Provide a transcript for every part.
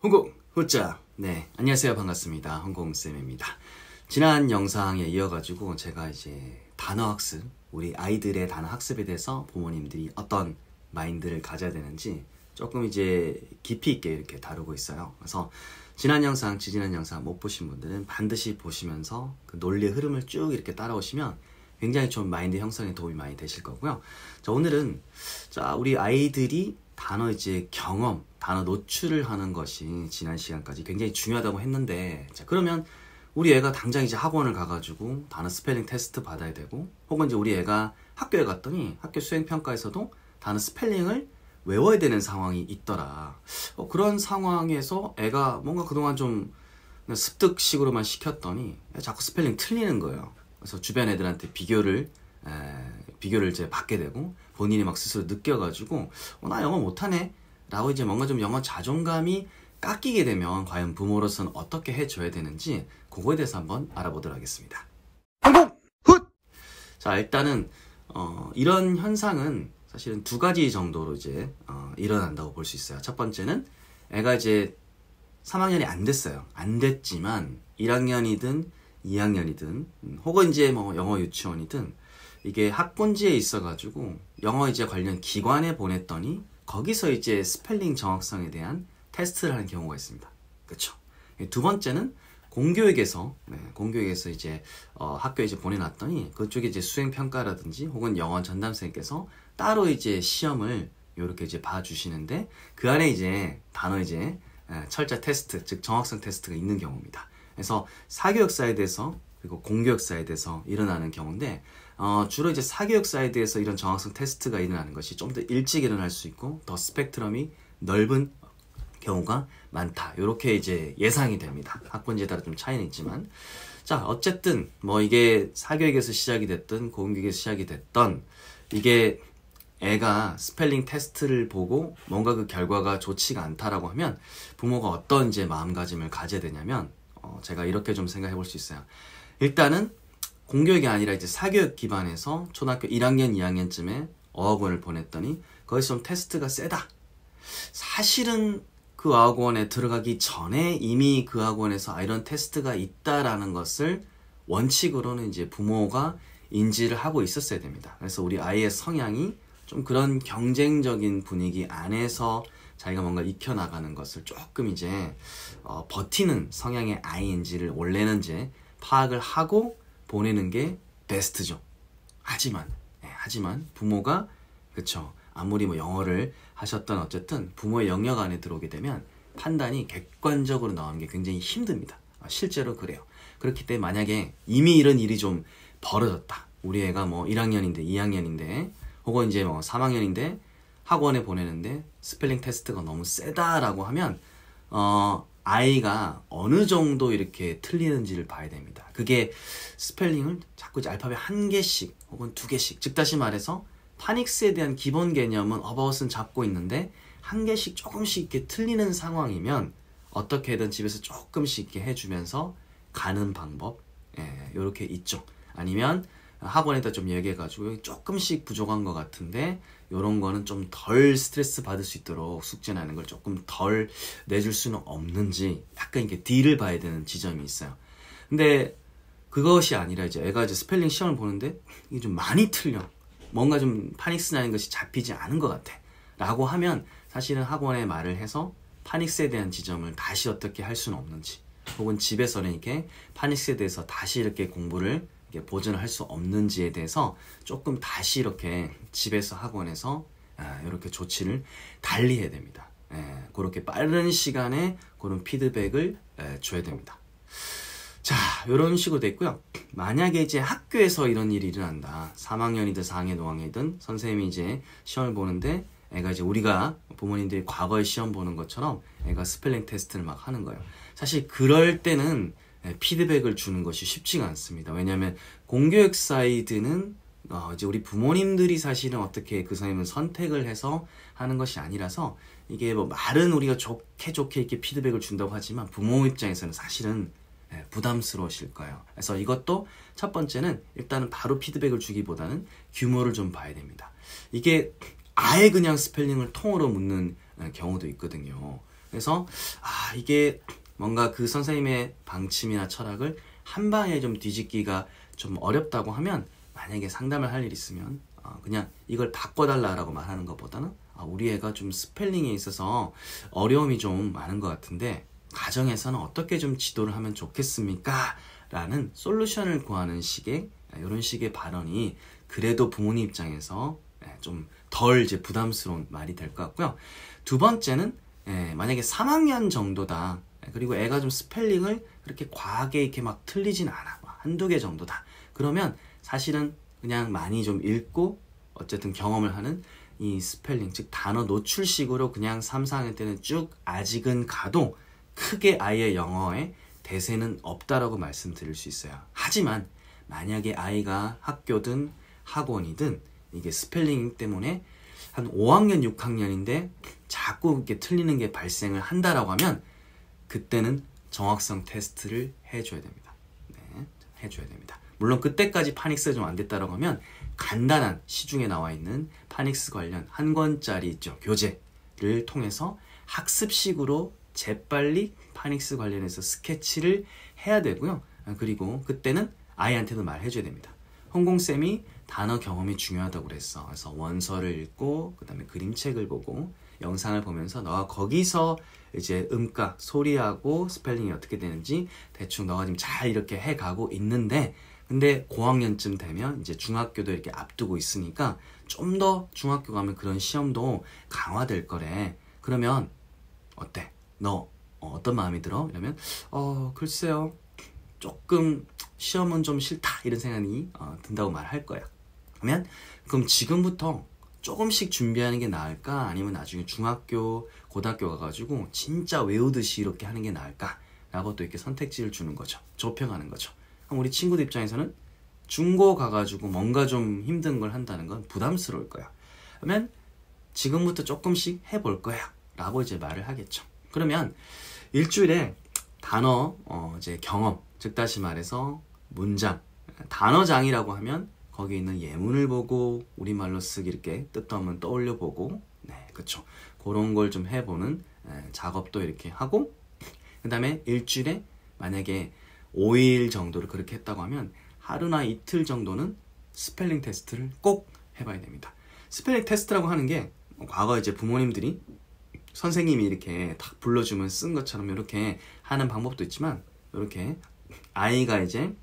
홍콩 후짜. 네, 안녕하세요. 반갑습니다. 홍콩쌤입니다. 지난 영상에 이어가지고 제가 이제 단어 학습, 우리 아이들의 단어 학습에 대해서 부모님들이 어떤 마인드를 가져야 되는지 조금 이제 깊이 있게 이렇게 다루고 있어요. 그래서 지난 영상, 지지난 영상 못 보신 분들은 반드시 보시면서 그 논리의 흐름을 쭉 이렇게 따라오시면 굉장히 좀 마인드 형성에 도움이 많이 되실 거고요. 자, 오늘은 우리 아이들이 단어 이제 경험, 단어 노출을 하는 것이 지난 시간까지 굉장히 중요하다고 했는데, 자, 그러면 우리 애가 당장 이제 학원을 가가지고 단어 스펠링 테스트 받아야 되고, 혹은 이제 우리 애가 학교에 갔더니 학교 수행평가에서도 단어 스펠링을 외워야 되는 상황이 있더라. 그런 상황에서 애가 뭔가 그동안 좀 습득식으로만 시켰더니 자꾸 스펠링 틀리는 거예요. 그래서 주변 애들한테 비교를 이제 받게 되고, 본인이 막 스스로 느껴가지고 나 영어 못하네 라고 이제 뭔가 좀 영어 자존감이 깎이게 되면 과연 부모로서는 어떻게 해줘야 되는지 그거에 대해서 한번 알아보도록 하겠습니다. 자, 일단은 이런 현상은 사실은 두 가지 정도로 이제 일어난다고 볼 수 있어요. 첫 번째는 애가 이제 3학년이 안 됐어요. 안 됐지만 1학년이든 2학년이든 혹은 이제 뭐 영어 유치원이든 이게 학군지에 있어가지고 영어 이제 관련 기관에 보냈더니 거기서 이제 스펠링 정확성에 대한 테스트를 하는 경우가 있습니다. 그렇죠? 두 번째는 공교육에서 이제 학교에 이제 보내놨더니 그쪽에 이제 수행평가라든지 혹은 영어 전담생께서 따로 이제 시험을 이렇게 이제 봐주시는데 그 안에 이제 단어 이제 철자 테스트, 즉 정확성 테스트가 있는 경우입니다. 그래서 사교육 사이드에서 그리고 공교육 사이드에서 일어나는 경우인데 주로 이제 사교육 사이드에서 이런 정확성 테스트가 일어나는 것이 좀 더 일찍 일어날 수 있고 더 스펙트럼이 넓은 경우가 많다. 이렇게 이제 예상이 됩니다. 학군지에 따라 좀 차이는 있지만, 자, 어쨌든 뭐 이게 사교육에서 시작이 됐든 공교육에서 시작이 됐던 이게 애가 스펠링 테스트를 보고 뭔가 그 결과가 좋지가 않다라고 하면 부모가 어떤 이제 마음가짐을 가져야 되냐면 제가 이렇게 좀 생각해 볼 수 있어요. 일단은 공교육이 아니라 이제 사교육 기반에서 초등학교 1학년, 2학년쯤에 어학원을 보냈더니 거기서 좀 테스트가 세다. 사실은 그 어학원에 들어가기 전에 이미 그 학원에서 이런 테스트가 있다라는 것을 원칙으로는 이제 부모가 인지를 하고 있었어야 됩니다. 그래서 우리 아이의 성향이 좀 그런 경쟁적인 분위기 안에서 자기가 뭔가 익혀나가는 것을 조금 이제 버티는 성향의 아이인지를 원래는 이제 파악을 하고 보내는 게 베스트죠. 하지만 부모가 그쵸, 아무리 뭐 영어를 하셨던 어쨌든 부모의 영역 안에 들어오게 되면 판단이 객관적으로 나오는 게 굉장히 힘듭니다. 실제로 그래요. 그렇기 때문에 만약에 이미 이런 일이 좀 벌어졌다. 우리 애가 뭐 1학년인데 2학년인데 혹은 이제 뭐 3학년인데 학원에 보내는데 스펠링 테스트가 너무 세다라고 하면 아이가 어느 정도 이렇게 틀리는지를 봐야 됩니다. 그게 스펠링을 자꾸 이제 알파벳 한 개씩 혹은 두 개씩, 즉 다시 말해서 파닉스에 대한 기본 개념은 about은 잡고 있는데 한 개씩 조금씩 이렇게 틀리는 상황이면 어떻게든 집에서 조금씩 이렇게 해주면서 가는 방법, 이렇게 있죠. 아니면 학원에다 좀 얘기해가지고 조금씩 부족한 것 같은데 이런 거는 좀 덜 스트레스 받을 수 있도록 숙제나는 걸 조금 덜 내줄 수는 없는지 약간 이렇게 딜을 봐야 되는 지점이 있어요. 근데 그것이 아니라 이제 애가 이제 스펠링 시험을 보는데 이게 좀 많이 틀려. 뭔가 좀 파닉스 나는 것이 잡히지 않은 것 같아. 라고 하면 사실은 학원에 말을 해서 파닉스에 대한 지점을 다시 어떻게 할 수는 없는지, 혹은 집에서는 이렇게 파닉스에 대해서 다시 이렇게 공부를 보존을 할 수 없는지에 대해서 조금 다시 이렇게 집에서 학원에서 이렇게 조치를 달리해야 됩니다. 그렇게 빠른 시간에 그런 피드백을 줘야 됩니다. 자, 이런 식으로 됐고요. 만약에 이제 학교에서 이런 일이 일어난다. 3학년이든 4학년, 5학년이든 선생님이 이제 시험을 보는데 애가 이제 우리가 부모님들이 과거에 시험 보는 것처럼 애가 스펠링 테스트를 막 하는 거예요. 사실 그럴 때는 피드백을 주는 것이 쉽지가 않습니다. 왜냐하면 공교육 사이드는 이제 우리 부모님들이 사실은 어떻게 그 선생님을 선택을 해서 하는 것이 아니라서 이게 뭐 말은 우리가 좋게 이렇게 피드백을 준다고 하지만 부모 입장에서는 사실은 부담스러우실 거예요. 그래서 이것도 첫 번째는 일단은 바로 피드백을 주기보다는 규모를 좀 봐야 됩니다. 이게 아예 그냥 스펠링을 통으로 묻는 경우도 있거든요. 그래서 이게 뭔가 그 선생님의 방침이나 철학을 한 방에 좀 뒤집기가 좀 어렵다고 하면, 만약에 상담을 할 일 있으면 그냥 이걸 바꿔달라고 말하는 것보다는 우리 애가 좀 스펠링에 있어서 어려움이 좀 많은 것 같은데 가정에서는 어떻게 좀 지도를 하면 좋겠습니까? 라는 솔루션을 구하는 식의 이런 식의 발언이 그래도 부모님 입장에서 좀 덜 이제 부담스러운 말이 될 것 같고요. 두 번째는 만약에 3학년 정도다. 그리고 애가 좀 스펠링을 그렇게 과하게 이렇게 막 틀리진 않아. 한두 개 정도다. 그러면 사실은 그냥 많이 좀 읽고 어쨌든 경험을 하는 이 스펠링, 즉 단어 노출식으로 그냥 3, 4학년 때는 쭉 아직은 가도 크게 아이의 영어에 대세는 없다라고 말씀드릴 수 있어요. 하지만 만약에 아이가 학교든 학원이든 이게 스펠링 때문에 한 5학년, 6학년인데 자꾸 이렇게 틀리는 게 발생을 한다라고 하면 그때는 정확성 테스트를 해줘야 됩니다. 네, 해줘야 됩니다. 물론 그때까지 파닉스가 좀 안 됐다라고 하면 간단한 시중에 나와 있는 파닉스 관련 한 권짜리 있죠. 교재를 통해서 학습식으로 재빨리 파닉스 관련해서 스케치를 해야 되고요. 그리고 그때는 아이한테도 말해줘야 됩니다. 홍콩쌤이 단어 경험이 중요하다고 그랬어. 그래서 원서를 읽고 그 다음에 그림책을 보고 영상을 보면서 너가 거기서 이제 음각, 소리하고 스펠링이 어떻게 되는지 대충 너가 지금 잘 이렇게 해가고 있는데, 근데 고학년쯤 되면 이제 중학교도 이렇게 앞두고 있으니까 좀 더 중학교 가면 그런 시험도 강화될 거래. 그러면 어때? 너 어떤 마음이 들어? 이러면 글쎄요, 조금 시험은 좀 싫다 이런 생각이 든다고 말할 거야. 그럼 지금부터 조금씩 준비하는 게 나을까? 아니면 나중에 중학교, 고등학교 가가지고 진짜 외우듯이 이렇게 하는 게 나을까? 라고 또 이렇게 선택지를 주는 거죠. 좁혀가는 거죠. 그럼 우리 친구들 입장에서는 중고 가가지고 뭔가 좀 힘든 걸 한다는 건 부담스러울 거야. 그러면 지금부터 조금씩 해볼 거야 라고 이제 말을 하겠죠. 그러면 일주일에 단어 이제 경험, 즉 다시 말해서 문장, 단어장이라고 하면 거기 있는 예문을 보고 우리말로 쓰기 이렇게 뜻도 한번 떠올려 보고, 네, 그쵸. 그런 걸 좀 해보는 작업도 이렇게 하고, 그 다음에 일주일에 만약에 5일 정도를 그렇게 했다고 하면 하루나 이틀 정도는 스펠링 테스트를 꼭 해봐야 됩니다. 스펠링 테스트라고 하는 게 과거 이제 부모님들이 선생님이 이렇게 딱 불러주면 쓴 것처럼 이렇게 하는 방법도 있지만, 이렇게 아이가 이제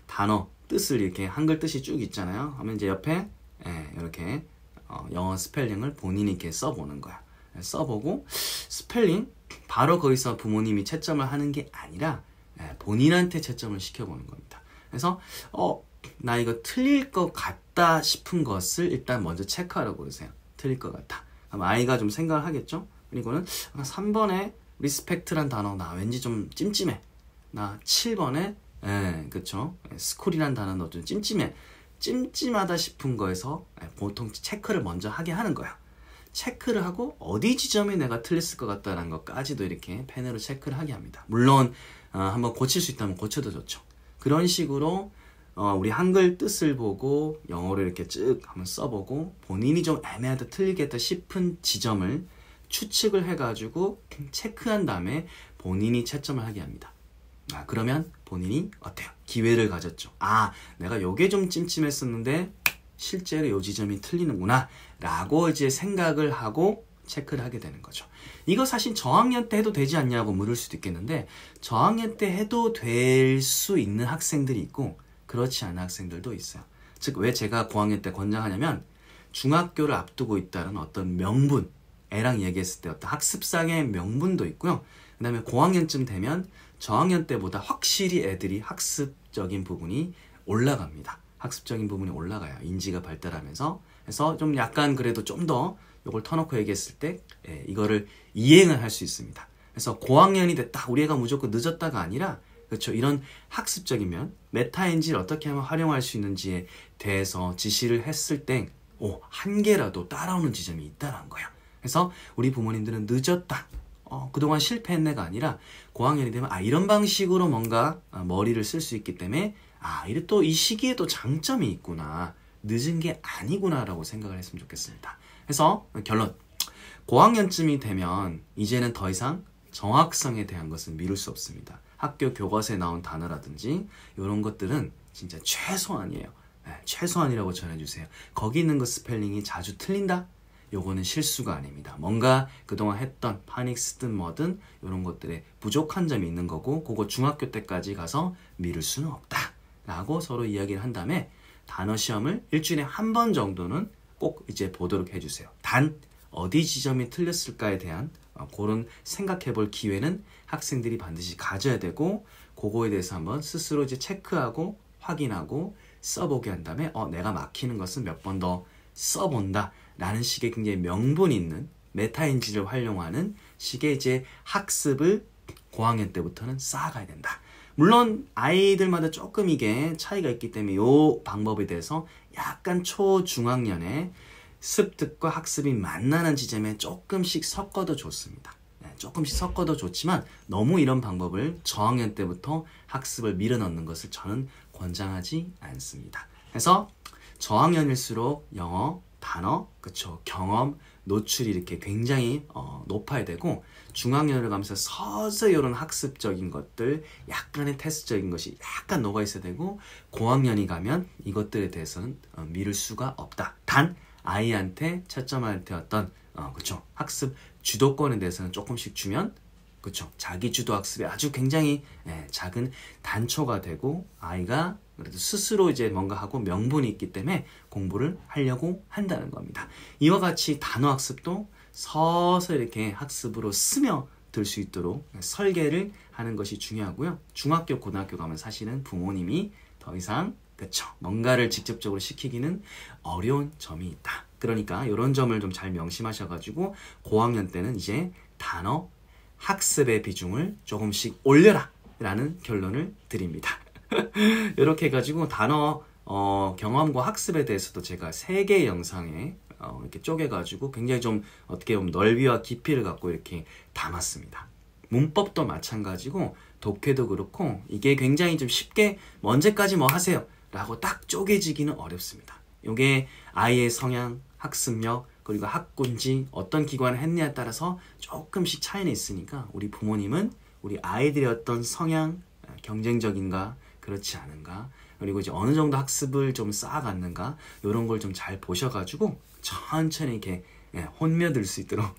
단어 뜻을 이렇게 한글 뜻이 쭉 있잖아요. 하면 이제 옆에 이렇게 영어 스펠링을 본인이 이렇게 써보는 거야. 써보고 스펠링 바로 거기서 부모님이 채점을 하는 게 아니라 본인한테 채점을 시켜보는 겁니다. 그래서 나 이거 틀릴 것 같다 싶은 것을 일단 먼저 체크하라고 그러세요. 틀릴 것 같다. 그럼 아이가 좀 생각을 하겠죠. 그리고는 3번에 리스펙트란 단어 나 왠지 좀 찜찜해. 나 7번에 그쵸. 스쿨이란 단어는 좀 찜찜해. 찜찜하다 싶은 거에서 보통 체크를 먼저 하게 하는 거야. 체크를 하고 어디 지점이 내가 틀렸을 것 같다는 것까지도 이렇게 펜으로 체크를 하게 합니다. 물론 한번 고칠 수 있다면 고쳐도 좋죠. 그런 식으로 우리 한글 뜻을 보고 영어로 이렇게 쭉 한번 써보고 본인이 좀 애매하다 틀리겠다 싶은 지점을 추측을 해가지고 체크한 다음에 본인이 채점을 하게 합니다. 그러면 본인이 어때요? 기회를 가졌죠. 내가 요게 좀 찜찜했었는데 실제로 요 지점이 틀리는구나 라고 이제 생각을 하고 체크를 하게 되는 거죠. 이거 사실 저학년 때 해도 되지 않냐고 물을 수도 있겠는데, 저학년 때 해도 될 수 있는 학생들이 있고 그렇지 않은 학생들도 있어요. 즉 왜 제가 고학년 때 권장하냐면, 중학교를 앞두고 있다는 어떤 명분, 애랑 얘기했을 때 어떤 학습상의 명분도 있고요. 그 다음에 고학년쯤 되면 저학년 때보다 확실히 애들이 학습적인 부분이 올라갑니다. 학습적인 부분이 올라가요. 인지가 발달하면서. 그래서 좀 약간 그래도 좀 더 이걸 터놓고 얘기했을 때 이거를 이행을 할 수 있습니다. 그래서 고학년이 됐다, 우리 애가 무조건 늦었다가 아니라, 그렇죠, 이런 학습적인 면, 메타인지를 어떻게 하면 활용할 수 있는지에 대해서 지시를 했을 때 한 개라도 따라오는 지점이 있다는 거예요. 그래서 우리 부모님들은 늦었다, 그동안 실패했네가 아니라 고학년이 되면 이런 방식으로 뭔가 머리를 쓸 수 있기 때문에 이래 또 이 시기에도 장점이 있구나, 늦은 게 아니구나 라고 생각을 했으면 좋겠습니다. 그래서 결론, 고학년쯤이 되면 이제는 더 이상 정확성에 대한 것은 미룰 수 없습니다. 학교 교과서에 나온 단어라든지 이런 것들은 진짜 최소한이에요. 최소한이라고 전해주세요. 거기 있는 거 스펠링이 자주 틀린다? 요거는 실수가 아닙니다. 뭔가 그동안 했던 파닉스든 뭐든 이런 것들에 부족한 점이 있는 거고, 그거 중학교 때까지 가서 미룰 수는 없다 라고 서로 이야기를 한 다음에 단어 시험을 일주일에 한 번 정도는 꼭 이제 보도록 해주세요. 단 어디 지점이 틀렸을까에 대한 그런 생각해 볼 기회는 학생들이 반드시 가져야 되고, 그거에 대해서 한번 스스로 이제 체크하고 확인하고 써보게 한 다음에 내가 막히는 것은 몇 번 더 써본다 라는 식의 굉장히 명분 있는 메타인지를 활용하는 식의 이제 학습을 고학년 때부터는 쌓아가야 된다. 물론 아이들마다 조금 이게 차이가 있기 때문에 이 방법에 대해서 약간 초중학년에 습득과 학습이 만나는 지점에 조금씩 섞어도 좋습니다. 조금씩 섞어도 좋지만 너무 이런 방법을 저학년 때부터 학습을 밀어넣는 것을 저는 권장하지 않습니다. 그래서 저학년일수록 영어, 단어, 그쵸, 경험, 노출이 이렇게 굉장히 높아야 되고, 중학년을 가면서 서서히 이런 학습적인 것들, 약간의 테스트적인 것이 약간 녹아 있어야 되고, 고학년이 가면 이것들에 대해서는 미룰 수가 없다. 단 아이한테 채점한테 어떤 그쵸, 학습 주도권에 대해서는 조금씩 주면, 그쵸, 자기 주도 학습에 아주 굉장히 작은 단초가 되고, 아이가 그래도 스스로 이제 뭔가 하고 명분이 있기 때문에 공부를 하려고 한다는 겁니다. 이와 같이 단어 학습도 서서히 이렇게 학습으로 스며들 수 있도록 설계를 하는 것이 중요하고요. 중학교, 고등학교 가면 사실은 부모님이 더 이상 그쵸, 뭔가를 직접적으로 시키기는 어려운 점이 있다. 그러니까 이런 점을 좀 잘 명심하셔가지고 고학년 때는 이제 단어 학습의 비중을 조금씩 올려라 라는 결론을 드립니다. 이렇게 해가지고 단어 경험과 학습에 대해서도 제가 3개의 영상에 이렇게 쪼개가지고 굉장히 좀 어떻게 보면 넓이와 깊이를 갖고 이렇게 담았습니다. 문법도 마찬가지고 독해도 그렇고 이게 굉장히 좀 쉽게 언제까지 뭐 하세요 라고 딱 쪼개지기는 어렵습니다. 이게 아이의 성향, 학습력, 그리고 학군지 어떤 기관을 했냐에 따라서 조금씩 차이는 있으니까 우리 부모님은 우리 아이들의 어떤 성향, 경쟁적인가 그렇지 않은가, 그리고 이제 어느 정도 학습을 좀 쌓아갔는가, 이런 걸 좀 잘 보셔가지고 천천히 이렇게 혼며들 수 있도록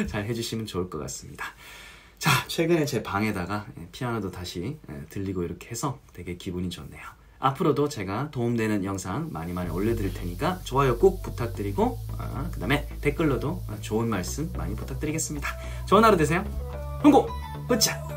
잘 해주시면 좋을 것 같습니다. 자, 최근에 제 방에다가 피아노도 다시 들리고 이렇게 해서 되게 기분이 좋네요. 앞으로도 제가 도움되는 영상 많이 올려드릴 테니까 좋아요 꼭 부탁드리고, 그 다음에 댓글로도 좋은 말씀 많이 부탁드리겠습니다. 좋은 하루 되세요. 흥고! 으짜!